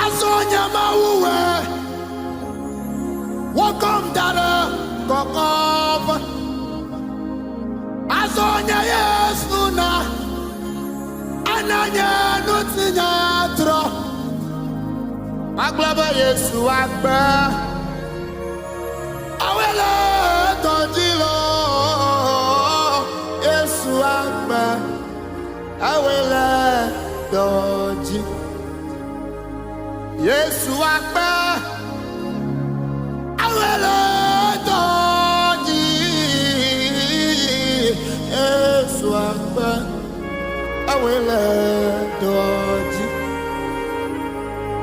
Azonya mauwe Wakom dara kokov Azonya yesuna Ananya nutinya tro Maglaba Yesu akba Awele tonjilo Yesu akba Awele tonji Yesu akba Awele tonji Yesu akba Awele tonji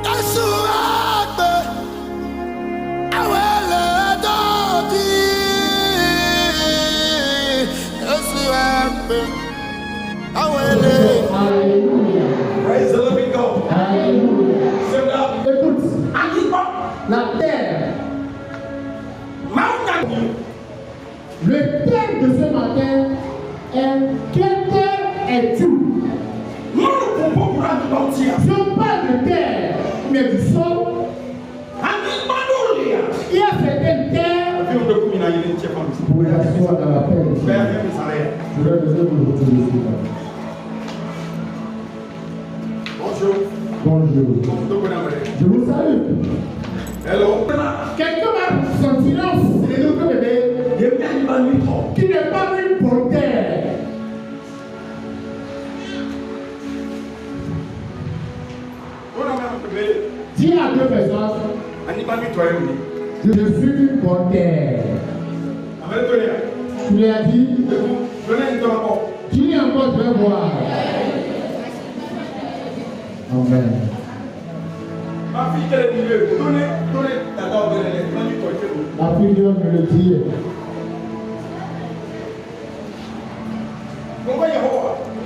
Yesu akba Awele tonji Yesu akba Awele. Praise the living God. Alléluia. Écoute, La terre, le thème de ce matin est quelle terre es-tu? nous ne pouvons pas mentir. Je parle de terre, mais du sol. Il y a certaines terres. Vous pouvez asseoir dans la paix. J'aurais besoin de vous retrouver. Bonjour. Bonjour. Je vous salue. Hello. Quelqu'un a son silence et le bébé qui n'est pas venu pour terre. Dis à deux personnes, je suis venu pour terre. Tu lui as dit, dis encore, je vais voir. Amen. Ma fille qui est milieu, donnez ta dame de l'air. La fille de l'homme me le dit.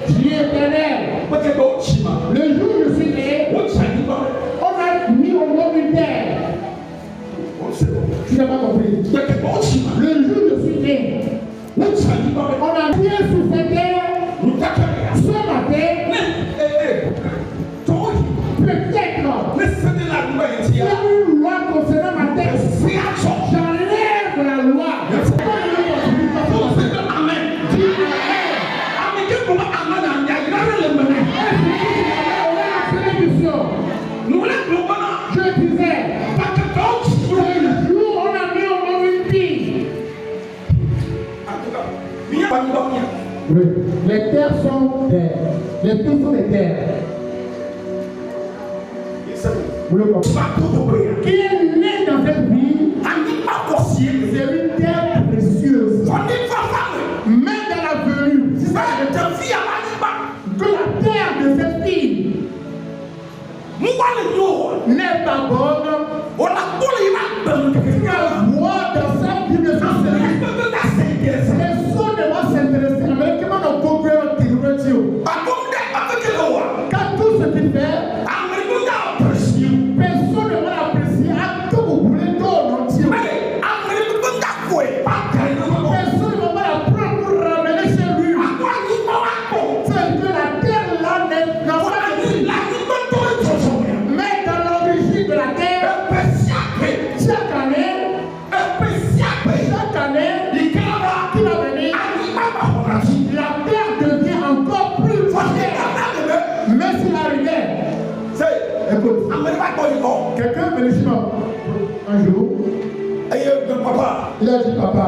Dieu éternel, le jour où je suis né, on a mis au monde une terre. Tu n'as pas compris. Le jour où je suis né, on a mis sur cette terre. Ce matin, peut-être, il y a une loi concernant ma tête. J'enlève la loi. Je disais, le jour où on a mis au monde une fille. Oui, les terres sont des. Les filles sont des terres. Vous le comprenez? Qui est né dans cette vie, c'est une terre précieuse. Mais dans la venue, que la terre de cette fille n'est pas bonne. Moi, dans sa vie de les sons de moi s'intéresser. Mais comment on peut faire un télévision? Quand tout ce qu'il fait, personne ne va l'apprécier. À tout vous voulez tout en entier. Personne ne va pas la prendre pour ramener chez lui. C'est que la terre là n'est pas. Mais dans l'origine de la terre, chaque année, qui va venir, la terre devient encore plus forte. Mais s'il arrivait, écoute, quelqu'un venait chez moi un jour, il a dit papa,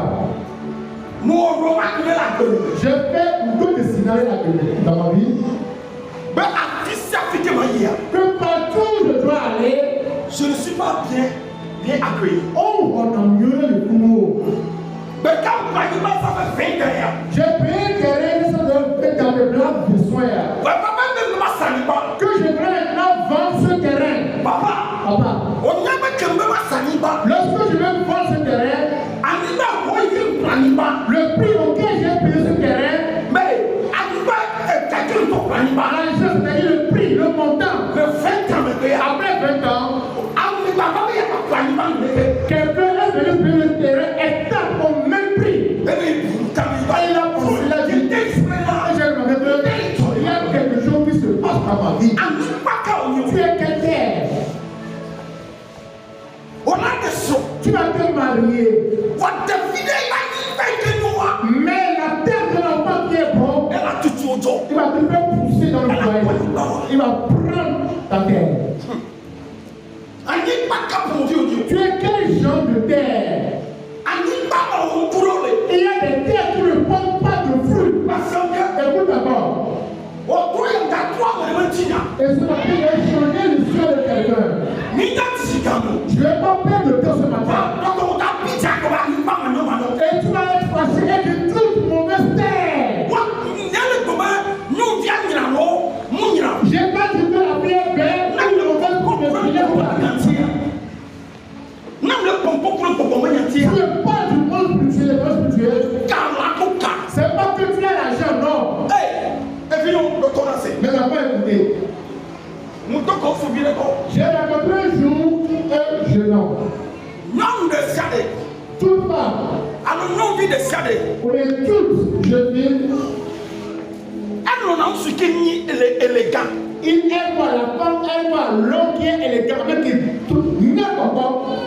j'ai fait beaucoup de scénarios dans ma vie, que partout où je dois aller, je ne suis pas bien accueilli. on va mieux le boulot. Mais quand ça fait 20 ans, J'ai payé terrain ça doit faire dans le blanc de soins. Que je vais maintenant vendre ce terrain. Papa, Papa, lorsque je vais vendre ce terrain, le prix auquel j'ai payé ce terrain, c'est-à-dire le prix, le montant, après 20 ans, quelqu'un est venu payer le terrain étant au même prix. Il a dit, il y a quelque chose marié. What the video Mais la tête de l'enfant qui est bon, elle a tout autour. il va te faire pousser dans le foyer. Il va prendre ta terre. Tu es quel genre de terre? Il y a des terres qui ne portent pas de fruits. Écoute d'abord. Et ce matin, je vais changer l'histoire de quelqu'un. Je ne vais pas perdre de temps ce matin. Et tu vas être fâché avec toute mauvaise terre. J'ai pas dit que la vie est belle. Tu n'es pas du monde spirituel. C'est pas que tu as l'argent, non. Mais on va pas écouter. J'ai rencontré un jour un jeune homme. Toute femme. On est tous jeunes filles. Il aime pas la femme, elle voit l'homme qui est élégant avec tout n'importe quoi.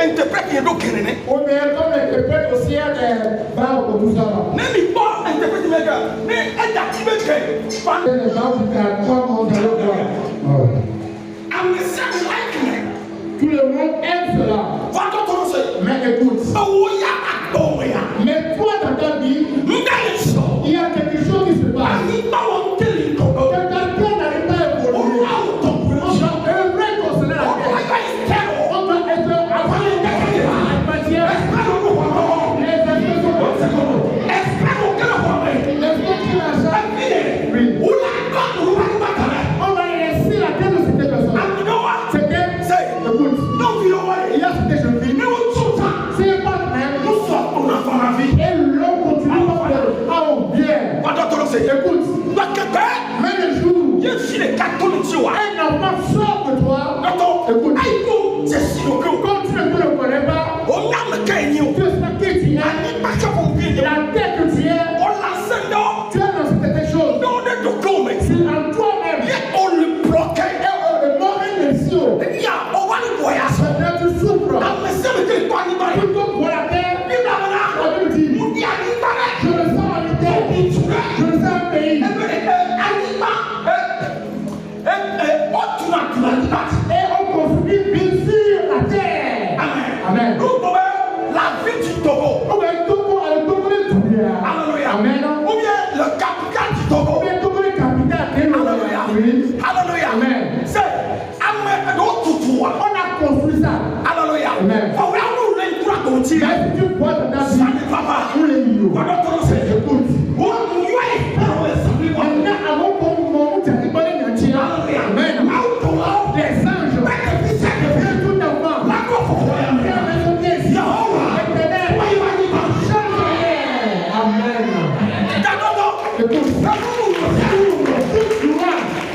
Interprète Ou bien comme interprète aussi à des bars pour tout ça. Même pas interprète mes gars, mais elle active que Les bars qui t'attendent, on va le voir. Tout le monde aime cela. Mais écoute. Mais toi dans ta vie, il y a quelque chose qui se passe. Quelqu'un n'arrive pas à évoluer. On va œuvrer concernant la terre. On va être après la matière. Les affaires sont oui. On va laisser la terre de cette personne. Écoute, il y a cette jeune fille. C'est pas même. Et l'homme continue à faire. Ah, on vient. Écoute, mais le jour, un enfant sort de toi. Écoute, comme tu ne le connais pas, tu sais qui tu es, la tête que tu es, tu es dans cette chose. C'est en toi-même. Le mort est ici. Tu souffres. Plutôt pour la terre, on te dit, je le sens en terre, je le sens en pays. Et on construit bien sûr la terre. Amen. La vie du Togo. On va Togo à Togo les Touria. Amen. Ou bien le capital du Togo. On va Togo les capitales. Alléluia. Alléluia. Amen. C'est on a construit ça. Alléluia. Amen. Mais si tu vois dans ta vie, où les millions. Écoute. Maintenant, avant qu'on monte, tu as pas les nantis. Amen. Les anges. Viens tout d'abord. Viens avec les yeux. Amen. Écoute.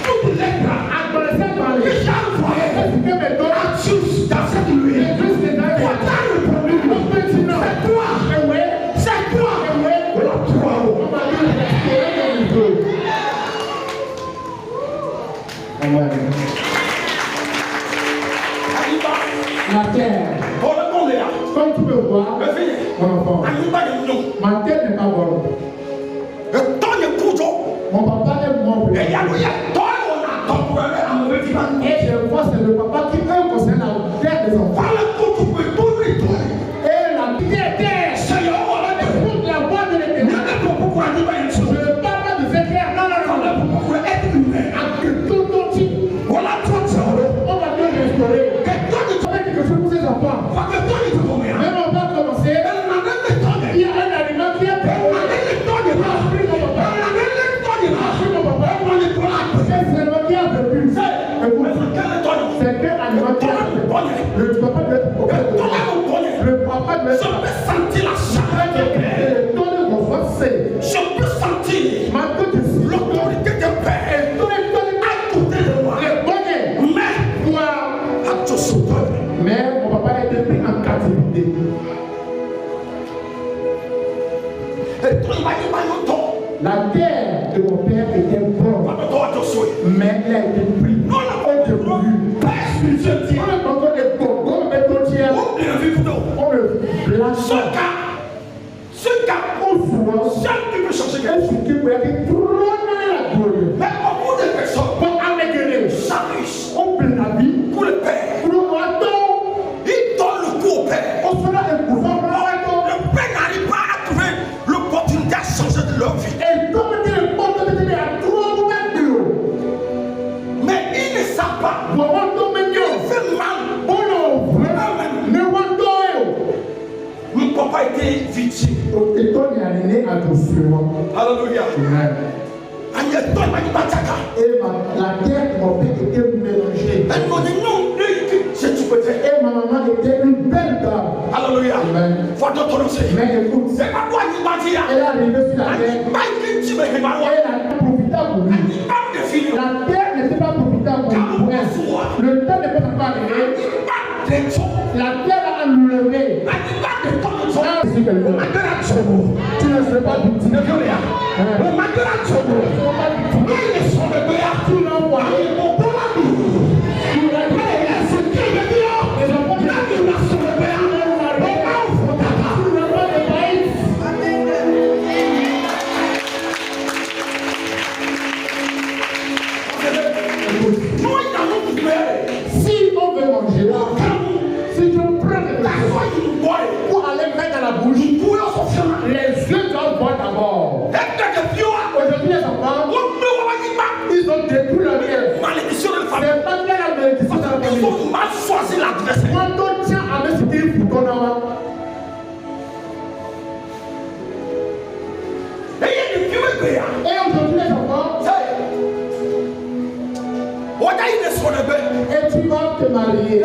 Toute lettre adressée par les gens. Que mes dons tous dans cette nuit. C'est toi. C'est toi. On va dire Amen. La terre. Comme tu peux voir, mon enfant, ma tête n'est pas bonne. Mon papa est mort. Et je vois c'est le papa qui veut concerne la terre des enfants. Et la terre, c'est la voix de l'éternel. Je ne parle pas de cette terre. Non. Avec tout ton type. On va bien restaurer. On va quelque chose pour ses enfants. Même on va commencer. Il y a un aliment qui est pris. C'est seulement qui a vécu. C'est quel aliment qui a vécu. Le papa doit être le papa doit être. Je peux sentir la chaleur. Le confort, c'est. Je peux sentir l'autorité de Père à côté de moi. Mais mon papa a été pris en captivité. La terre de mon père était bonne, mais elle a été prise. On a voulu. On a encore des bons. Alléluia. Amen. Et la terre de mon père était mélangée. Et ma maman était une belle dame. Alléluia. Amen. Mais écoute, elle est arrivée sur la terre. Elle n'a pas profitable pour lui. La terre n'était pas profitable pour elle. Le temps n'est pas encore arrivé. La terre a enlevé. Tu ne serais pas victime. Tu ne l'envoies. Si on veut manger là, si tu prends des pour aller mettre dans la bouche, les yeux doivent voir d'abord. Aujourd'hui, les enfants, ils ont détruit leur vie. C'est pas bien la malédiction de la famille. Quand on tient avec ce qu'il faut qu'on a. Et aujourd'hui, les enfants, et tu vas te marier.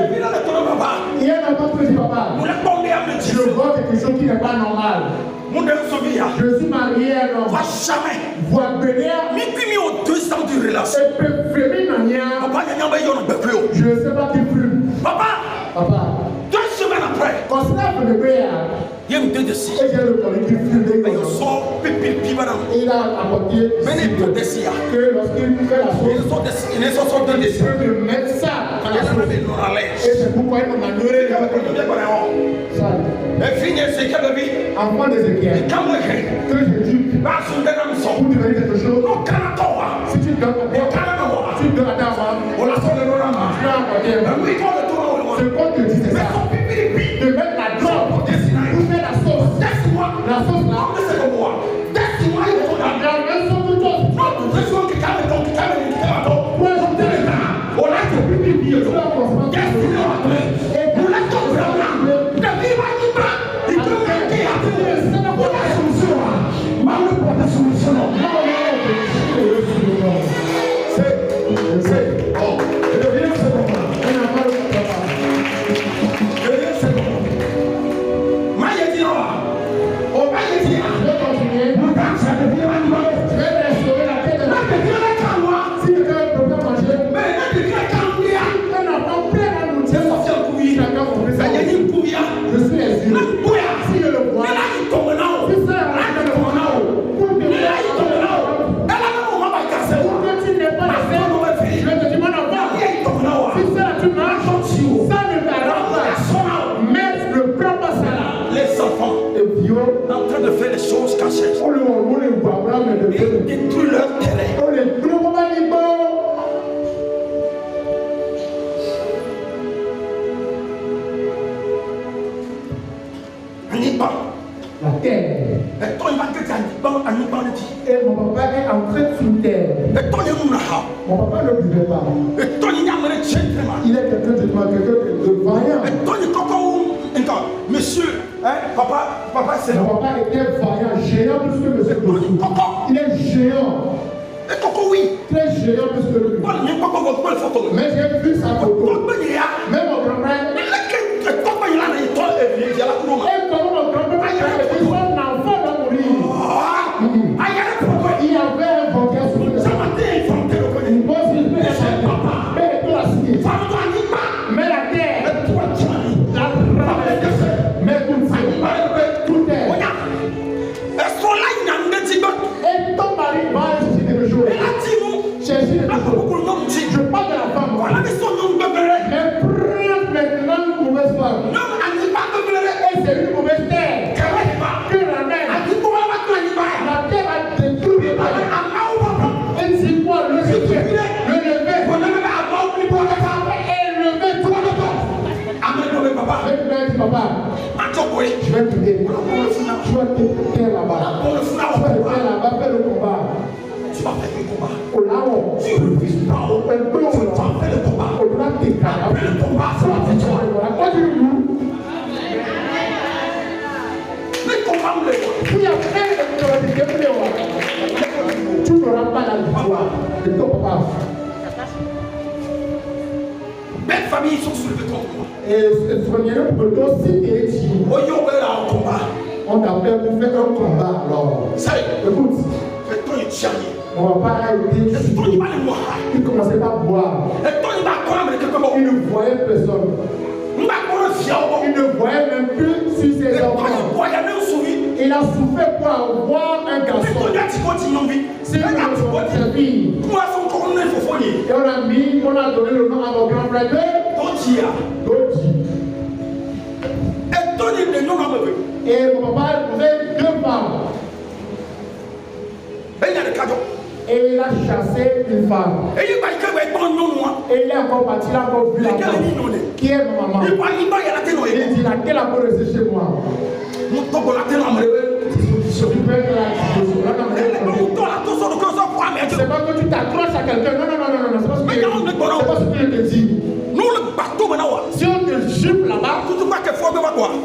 Il y a un enfant qui dit papa, je vois quelque chose qui n'est pas normal. Je suis marié à un homme. Voix bénéa. Et peut frémir Nania. Je ne sais pas qui fume. Papa. 2 semaines après, Quand cela peut le faire, il y a une deux de et j'ai le collègue qui fume des il sort pipi pibana. il a apporté Mais il peut décider. que lorsqu'il fait la chose, Ils sont de il décider. peut mettre ça dans la Il y a sauce. même une Et oralèche. c'est pourquoi il m'a nourri ça. Et finir ce qu'il a vu. Enfant d'Ézéchiel, Quand moi, que je dis, là, son dernier son. pour devenir quelque chose, Non, Canada. si tu donnes à Et toi, Canada. tu donnes à ta femme, On l'a sorti de l'orama. tu as apporté. Mais oui, quand le tour Ce qu'on te dit, c'est mais ça. son pipi De mettre la drogue, pour faire la sauce. Laisse-moi. La sauce là, Non, mais c'est comme moi. Laisse-moi, il faut la la raison de toi. Non, je suis qui calme ton qui calme ton qui calme ton. Ouais, je te dis. On a que pipi pipi. Tu vas comprendre. Laisse-moi. Vous l'êtes comme ça. La vie va y pas. Il peut manquer à tout. On a la solution. Mal le porte la solution. C'est. Oh. Je deviens ce moment. En train de faire les choses cachées. Ils détruisent leur terrain. Anibal. La terre. Et toi, il va te dire Anibal dit. Et mon papa est entré sous terre. Et toi, il y a un aha. Mon papa ne buvait pas. Et toi, il y a un gentleman. Il est quelqu'un de vaillant. Et toi, il y a encore monsieur, hein, papa c'est Mon papa était vaillant, géant plus que monsieur Dossou. Il est géant. Et Coco, oui. Très géant plus que lui. Mais j'ai vu sa photo. Même mon grand-père. Et comment mon grand-père a dit son enfant va mourir. Il y avait un vainqueur sur le une possibilité. Mais tout la signé. Mais la terre. Mais tout est. Et ton mari va chercher quelque chose. Chercher quelque chose. Je parle de la femme. Mais prends maintenant une mauvaise femme. Et c'est une mauvaise terre. Que la mère. La terre a détruit. Et c'est quoi le lever. Et lever tout le temps. Papa. Je vais te dire. Tu vas te faire là-bas. Tu vas te faire là-bas. Fais le combat. Tu vas faire le combat. Au là-haut. Tu refuses pas. Au peu. Tu vas faire le combat. Au là t'es calme. Après le combat, ça va te tuer. Continue. Le combat, Puis après, n'aura pas la victoire de ton papa. Belle famille sont soulevées contre moi. Et ce premier pour toi, si tu es ici, on t'appelle pour faire un combat. Alors, ça y est, écoute, toi, il tient. on va pas arrêter. Tu commençais pas à boire. Il ne voyait personne. Il ne voyait même plus sur ses enfants. Il a souffert pour avoir un garçon. C'est une fille. Et on a donné le nom à mon grand frère Dodi. Et mon papa a épousé 2 femmes. Et il a chassé une femme. Et il est encore parti, il a encore vu la femme. Qui est ma maman? Il dit laquelle a pu rester chez moi. C'est pas que tu t'accroches à quelqu'un. Non. C'est pas ce que je te dis. Si on te jupe là-bas,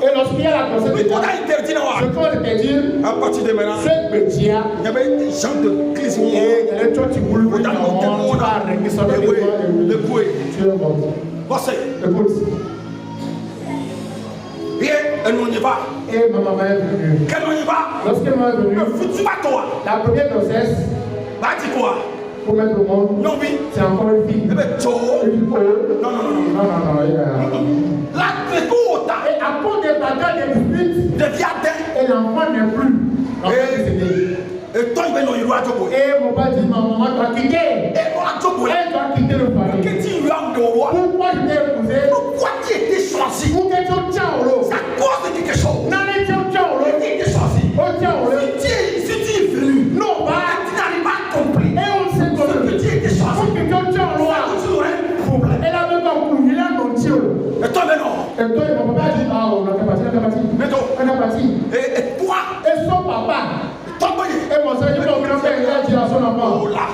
et lorsqu'il y a la conséquence, ce qu'on interdit, à partir de maintenant, c'est petit. il y avait des gens de crise. Et il y a des gens qui voulaient que tu vas arrêter ça. Le bouet. Tu es mort. Voici. Écoute. Et on y va. Et ma maman est venue. Quand on y va, lorsqu'elle m'a venue, la première grossesse, pour mettre au monde, non, oui, c'est encore une fille. non. La tricota. Et à cause des bagages des disputes, et l'enfant n'est plus. Et toi, il va nous y voir. Et mon père dit, ma maman doit quitter. Elle doit quitter le palais. Pourquoi je t'ai épousé? Pourquoi tu étais choisi? Pour que tu tiens au lot. Ça cause de quelque chose. Non, mais tu tiens au lot. Tu étais choisi. On tient au lot. Si tu es venu, non, tu n'arrives pas à comprendre. Et on sait comment tu étais choisi. Pour que tu tiens au lot. Tu aurais un problème. Elle avait pas couru, il a non tiré. Et toi, maintenant. Et toi, mon papa dit, ah, on a parti. Mais toi. On a parti. Et toi. Et son papa. Et mon Seigneur, mon grand-père, il a dit à son enfant,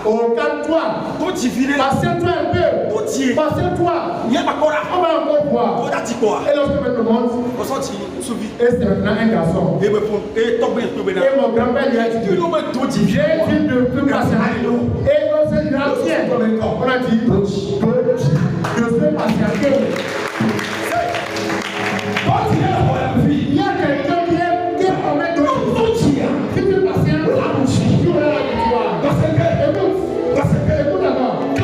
oh, calme-toi, passe-toi un peu, passe-toi, on va encore voir. Et lorsque je me demande, et c'est maintenant un garçon. Et mon grand-père lui a dit, j'ai dit de plus patienter. Et on s'est dit, tiens, on a dit, je sais patienter. Il y a quelqu'un qui est en train de écoute d'abord. Et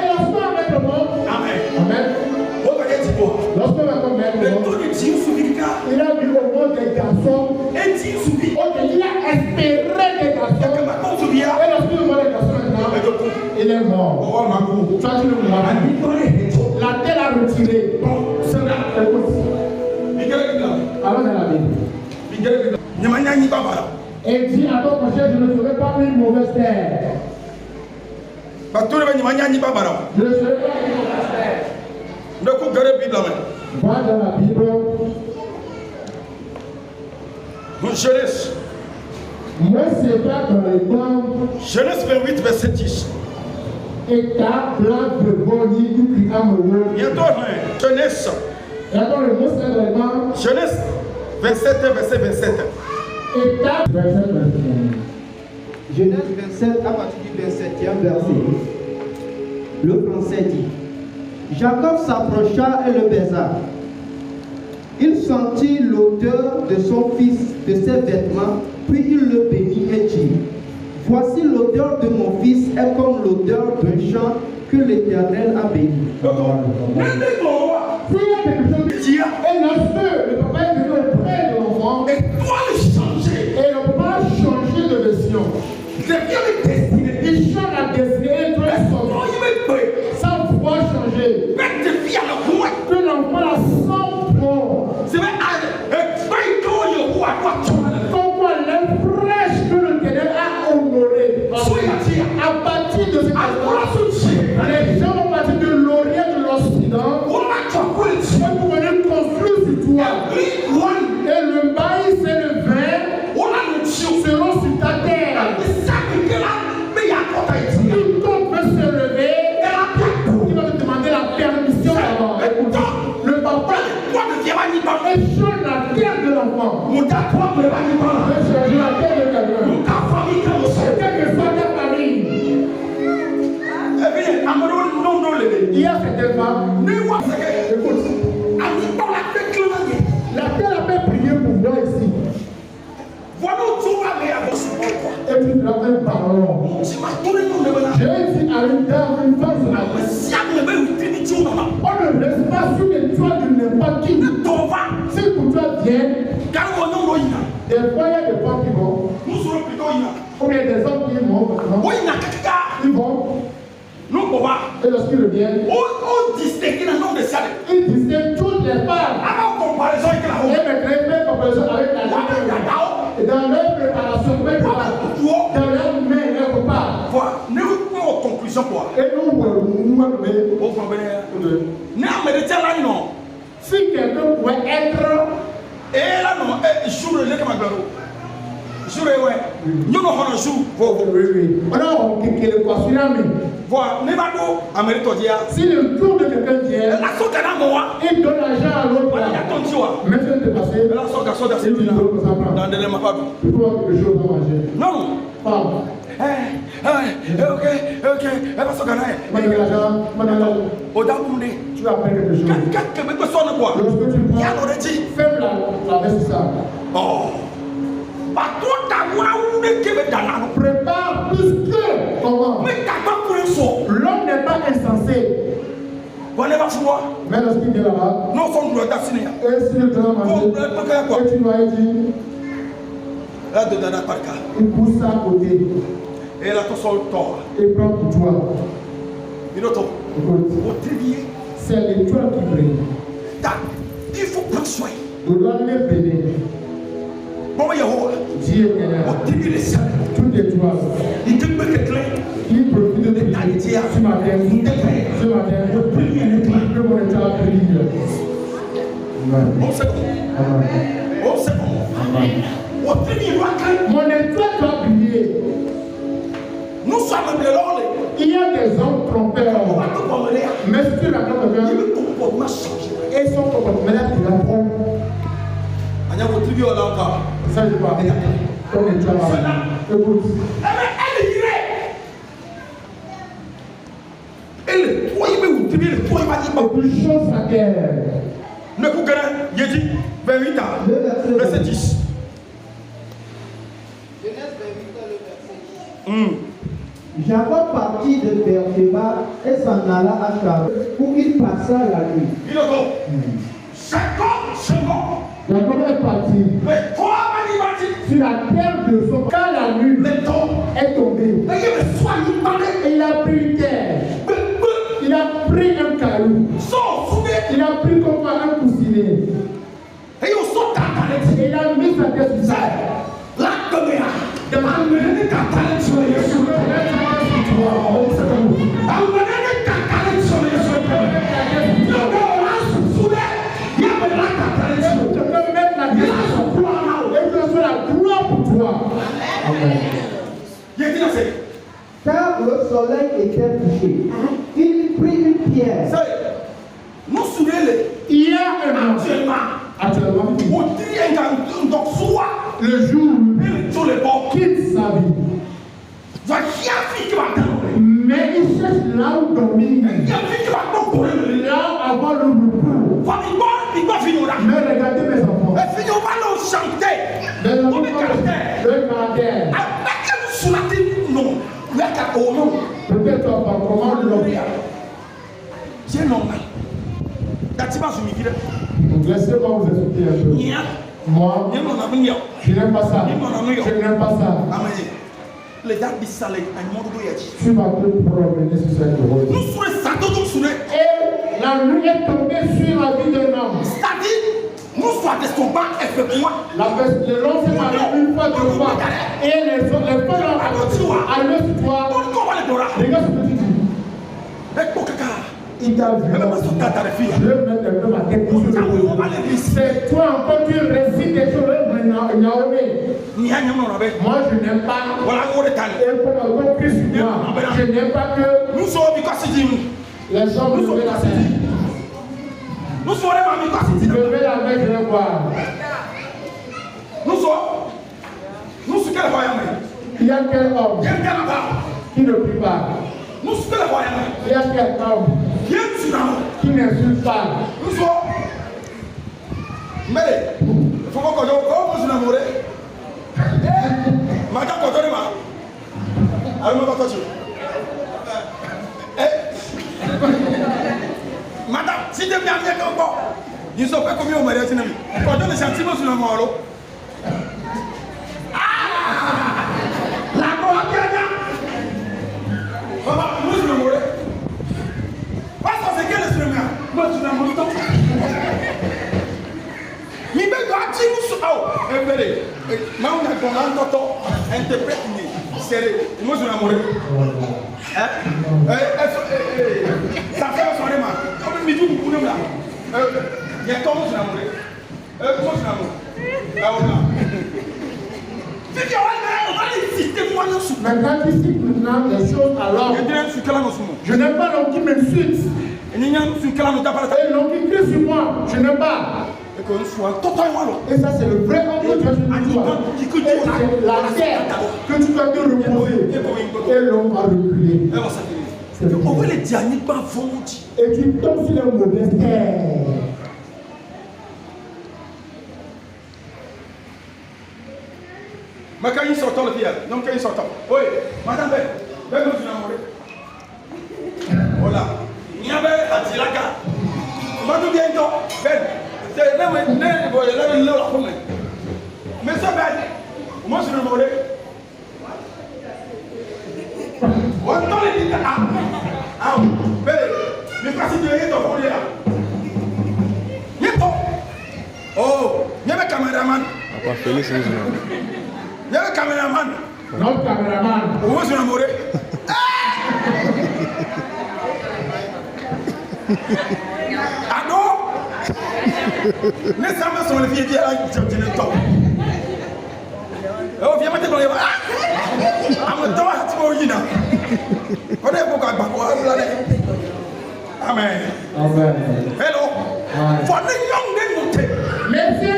lorsqu'on va mettre le monde, amen. Lorsqu'on va mettre le monde, il a vu au monde des garçons. Il a espéré des garçons. Et lorsqu'il voit les garçons maintenant, il est mort. Toi tu le vois. La terre a retiré. Écoute. Allons dans la Bible. Et dit à ton prochain, je ne ferai pas une mauvaise terre. Je ne ferai pas une mauvaise terre. Va dans la Bible. Genèse. Moïse va dans les temps. Genèse 28, verset 10. Et ta plante de boni qui a mouru. Bientôt, Genèse. Et attends, le mot c'est dans les temps. Genèse 27, verset 27. Et ta verset 21. Genèse 27 à partir du 27e verset. Le français dit: Jacob s'approcha et le baisa. Il sentit l'odeur de son fils, de ses vêtements, puis il le bénit et dit: Voici l'odeur de mon fils est comme l'odeur d'un champ que l'Éternel a béni. Et lorsque le papa est venu auprès de l'enfant, Et toi le changer. et le papa a changé de version, il change la destinée de son sa voix changée. Que l'enfant a 100 points. Comment l'aile fraîche que le Ténèbre a honoré. À partir de cet instant, les gens vont partir de l'Orient de l'Occident pour venir construire sur toi. Et le maïs et le vin seront sur ta terre. Quiconque peut se lever, il va te demander la permission d'abord. Le papa échange la terre de l'enfant. Échange la terre de quelqu'un. Quelle que soit ta famille. Il y a certaines femmes. Écoute. Laquelle a fait prier pour moi ici. Et tu te rappelles parole. J'ai dit à une dame, une femme, on ne reste pas sur les toits de n'importe qui. Si pour toi vient, des fois il y a des femmes qui vont. Ou bien des hommes qui vont. Ils vont. Et lorsqu'ils reviennent, ils distinguent toutes les femmes. Et maintenant, ils font comparaison avec la dame. Et dans leur préparation, dans leur main, leur repas. Et nous, si quelqu'un pouvait être. Si le tour de quelqu'un vient, il donne l'argent à l'autre. Maintenant, de passer. Non. Tu vas apprendre quelque chose. Lorsque tu ferme la veste ça. Prépare plus que comment. L'homme n'est pas insensé. Mais lorsqu'il vient là-bas, et si le grand manger, et tu dois dire, il pousse ça à côté. Et prend pour toi. Écoute, c'est l'étoile qui brille. Il faut prendre soin. Nous doit les bénir. Dieu est là. Toutes les toiles. Il profite de l'état ce matin. Ce matin, je prie que mon état brille. Mon étoile doit briller. Nous sommes il y a des hommes trompeurs. Mais si tu racontes bien, et son comportement là, tu l'apprends. Ça, je parle. Comme les gens. Écoute. Plus chose à terre. Ne vous gagnez, il dit, 28 ans, verset 10. Genèse 28 ans, le verset 10. Jacob partit de Beersheba et s'en alla à Charles, où il passa la nuit. Jacob est parti sur la terre de son. Quand la nuit est tombée, et il a pris une terre, il a pris un caillou, il a pris comme un coussinet, et il a mis sa tête sur ça. Car le soleil était couché, il prit une pierre. Nous souvenons Il y a un actuellement, le jour où il quitte sa vie. Mais il cherche là où dormir, là avant le repos. Mais regardez mes enfants, le caractère. Peut-être pas comment l'homme. C'est normal. Laissez-moi vous expliquer un peu. Moi, je n'aime pas ça. Je n'aime pas ça. Tu vas te promener sur cette route. Et la nuit est tombée sur la vie d'un homme. La veste de l'homme s'est mariée une fois, deux fois. Et les femmes arrivées sur toi. Regarde ce que tu dis. Il t'a vu. Je vais mettre un peu ma tête sur le dos. C'est toi encore qui récites des choses. Moi je n'aime pas. Et pour avoir Christ sur moi, je n'aime pas que les gens me lèvent la tête. Levez la main, je vais voir. Il y a quel homme qui ne prie pas? Nous sommes les voyants. Il y a quelqu'un qui n'insulte pas. Nous sommes. Mais, il faut que je me mourir. Madame, quand on est mal. Alors, on va toucher. Madame, si tu es bien encore, ils sont pas commis au mariage. Quand on est sentiments sur le mort. La gloire papa, moi je me mourir. Parce que c'est quel instrument? Moi je me mourir. Mais bien, tu nous oh, espérez. Mais on a qu'on a un temps interprète serré. Moi je me mourir. Ça fait un soirée, man. On me dit que vous là. Il y a comment je me mourir. Comment je me mourir. Mais quand tu cites maintenant les choses alors, je n'aime pas l'homme qui m'insulte. Et l'homme qui crie sur moi, je n'aime pas. Et ça c'est le vrai homme que tu as sur toi. Et c'est la terre que tu dois te reposer. Et l'homme va reculer. Et tu tombes sur les mauvaises terres. Mais quand ils sortent le pied, donc quand ils sortent, oui, madame, ben nous sommes voilà, il y avait à Tilaka, madame bientôt, ben, c'est là où mais ça ben, moi je me mourrai. On entend les dit ben, mais pas si tu es ton foyer là. Oh, il y avait caméraman. Papa Félix, il y a un caméraman. Notre caméraman. Où est-ce qu'on a mouru? Ah non? Les femmes sont les filles qui ont le temps. Oh, viens mettre dans les bras. Ah, mon temps, tu m'as oublié. On est beaucoup à Bakoua. Amen. Amen. Hello. Faut les young monter. Mais c'est un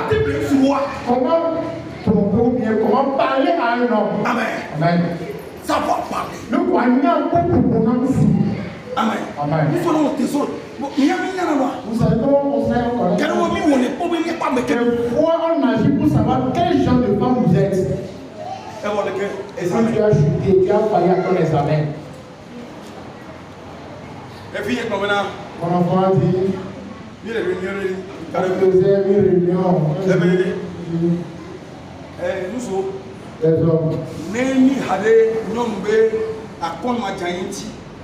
peu comment parler à un homme. Amen. Amen. Savoir parler. Nous voyons beaucoup pour nous. Amen. Amen. Nous faisons tes autres. Vous savez comment on fait encore? Quel fois on agit pour savoir quel genre de femme vous êtes. Si tu as chuté, tu as failli à ton examen. Et puis, Mon enfant dit, on faisait une réunion. Les hommes.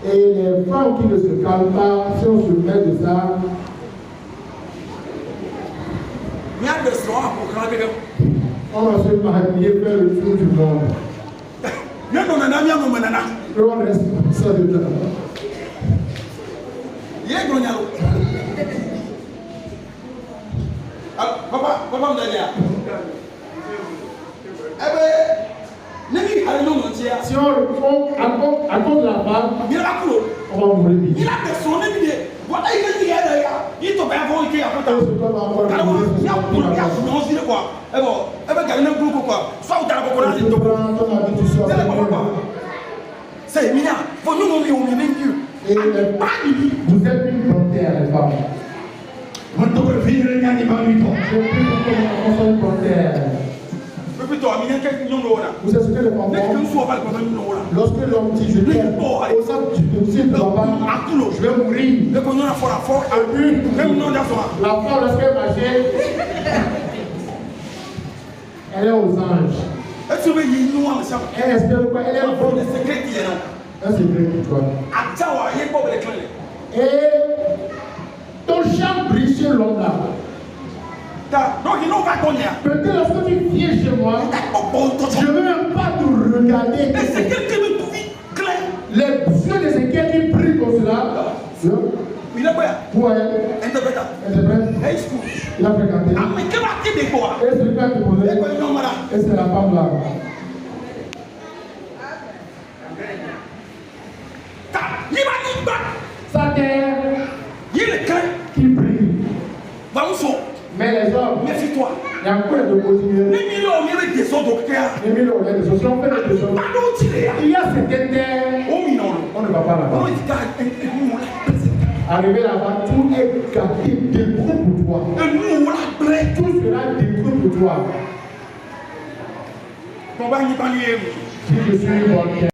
Et les femmes qui ne se calment pas, si on se met de ça, on va se marier, faire le tour du monde. Et on reste ça dedans. Papa me dit, si on à cause de la femme, on va mourir vite. il a personne qui dit, voilà, il est là, il te va avoir été à côté. Il y a quoi. Et bon, et bien, il y a un groupe quoi. Soit au Taraboko, c'est Mina, pour nous, on est au milieu. Et vous êtes une panthère, les femmes. Vous devez vivre les gars qui vont lui dire. Je prie pour que nous soyons une panthère. Vous savez ce que les femmes lorsque l'homme dit je t'aime, au centre du dossier de je vais mourir. La femme, lorsqu'elle marchait, elle est aux anges. Elle espère quoi? Elle est en forme. Un secret pour toi. Et ton champ brille sur l'homme là. Peut-être lorsque tu viens chez moi, je ne veux même pas te regarder. Les yeux de Ézéchiel qui prient comme cela. Ouais. Interprète. Il a fréquenté. Et c'est le père qui posait. Et c'est la femme là. Sa terre qui brille. Mais les hommes, méfie-toi. Il y a quoi de continuer? Les millions, il y a des autres. Les millions, il y a des autres. Si on fait des autres, il y a cette terre Arrivé là-bas, tout est gâté, détruit pour toi. Et nous, on l'a plaît. Tout sera détruit pour toi. On va y parler. Si je suis bon.